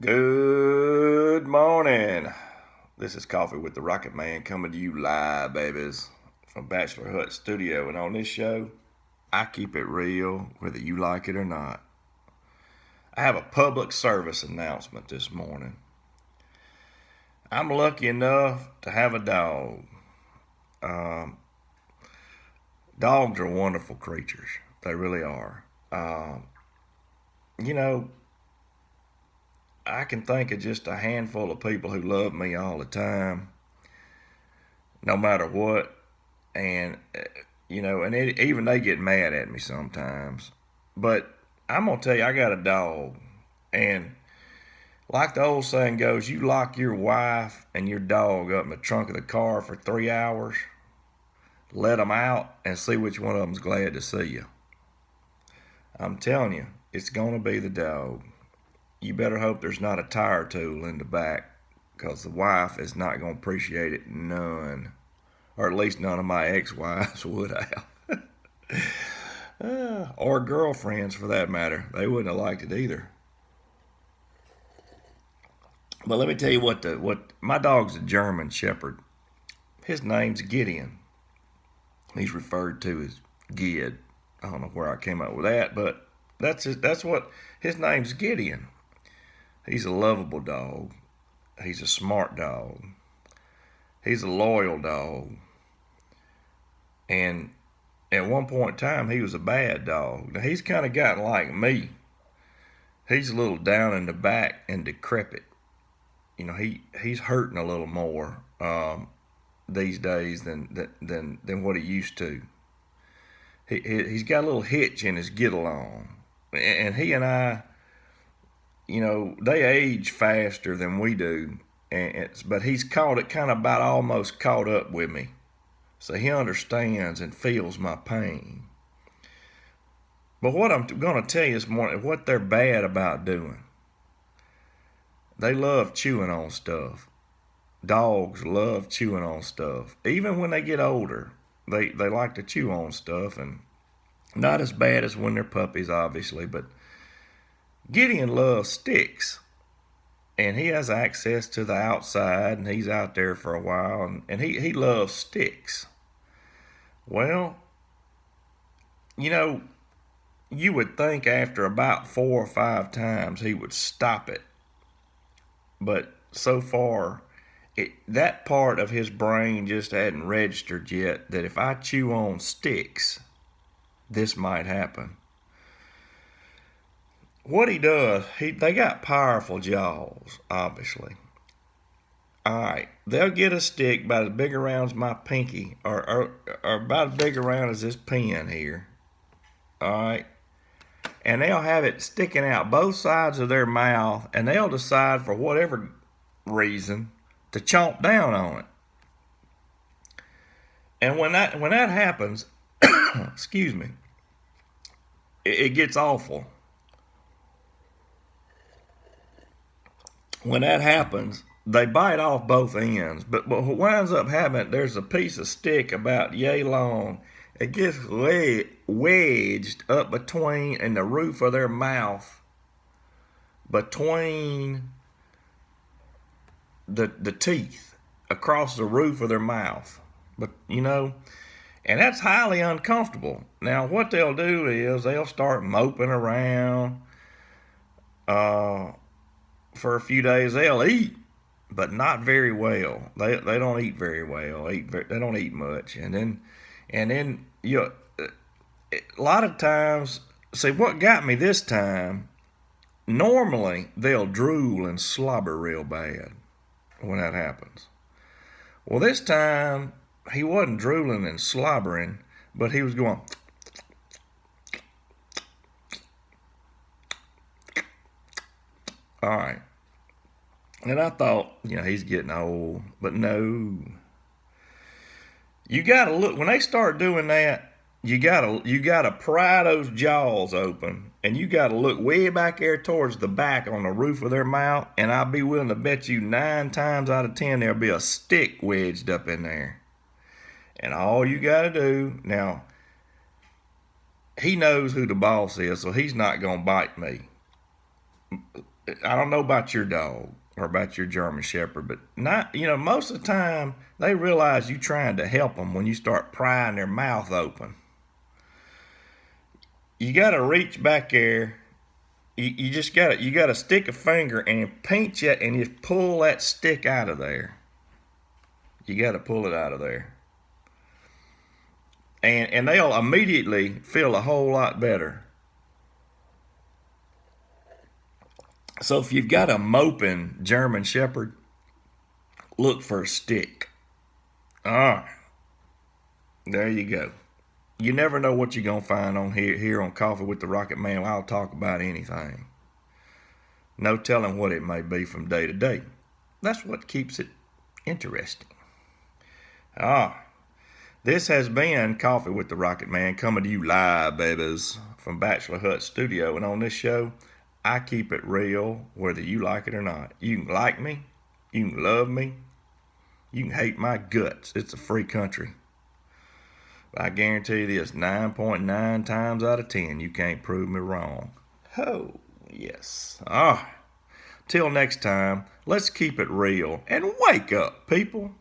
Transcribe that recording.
Good morning. This is Coffee with the Rocket Man coming to you live, babies, from Bachelor Hut Studio. And on this show, I keep it real, whether you like it or not. I have a public service announcement this morning. I'm lucky enough to have a dog. Um, Dogs are wonderful creatures. They really are. You know, I can think of just a handful of people who love me all the time, no matter what. And, even they get mad at me sometimes. But I'm going to tell you, I got a dog. And like the old saying goes, you lock your wife and your dog up in the trunk of the car for 3 hours, let them out, and see which one of them's glad to see you. I'm telling you, it's going to be the dog. You better hope there's not a tire tool in the back, because the wife is not going to appreciate it none. Or at least none of my ex-wives would have. Or girlfriends, for that matter. They wouldn't have liked it either. But let me tell you what my dog's a German Shepherd. His name's Gideon. He's referred to as Gid. I don't know where I came up with that, but that's what his name's Gideon. He's a lovable dog. He's a smart dog. He's a loyal dog. And at one point in time, he was a bad dog. Now, he's kind of gotten like me. He's a little down in the back and decrepit. He's hurting a little more these days than what he used to. He's got a little hitch in his get along. And he and I, they age faster than we do. But he's caught it kind of about almost caught up with me. So he understands and feels my pain. But what I'm going to tell you this morning, what they're bad about doing. They love chewing on stuff. Dogs love chewing on stuff. Even when they get older, they like to chew on stuff. And not as bad as when they're puppies, obviously. But Gideon loves sticks. And he has access to the outside, and he's out there for a while. And he loves sticks. Well, you would think after about 4 or 5 times he would stop it. But so far, that part of his brain just hadn't registered yet that if I chew on sticks, this might happen. What he does, they got powerful jaws, obviously. All right, they'll get a stick about as big around as my pinky, or about as big around as this pen here. All right, and they'll have it sticking out both sides of their mouth, and they'll decide for whatever reason to chomp down on it. And when that happens, excuse me, it gets awful. When that happens, they bite off both ends. But what winds up happening, there's a piece of stick about yay long. It gets wedged up between in the roof of their mouth, between the teeth, across the roof of their mouth. But and that's highly uncomfortable. Now what they'll do is they'll start moping around. For a few days they'll eat, but not very well. They don't eat very well. They don't eat much, and then a lot of times. See, what got me this time? Normally they'll drool and slobber real bad when that happens. Well, this time he wasn't drooling and slobbering, but he was going. All right. And I thought, he's getting old. But no. You got to look. When they start doing that, you gotta pry those jaws open. And you got to look way back there towards the back on the roof of their mouth. And I'll be willing to bet you 9 times out of 10 there'll be a stick wedged up in there. And all you got to do, now, he knows who the boss is, so he's not going to bite me. I don't know about your dog or about your German Shepherd, but not, most of the time they realize you trying to help them when you start prying their mouth open. You got to reach back there. You just got to stick a finger and pinch it and just pull that stick out of there. You got to pull it out of there. And they'll immediately feel a whole lot better. So if you've got a moping German Shepherd, look for a stick. Ah, there you go. You never know what you're gonna find on here on Coffee with the Rocket Man. I'll talk about anything. No telling what it may be from day to day. That's what keeps it interesting. This has been Coffee with the Rocket Man, coming to you live, babies, from Bachelor Hut Studio. And on this show, I keep it real, whether you like it or not. You can like me, you can love me, you can hate my guts. It's a free country. But I guarantee you this, 9.9 times out of 10, you can't prove me wrong. Oh, yes. Till next time, let's keep it real and wake up, people.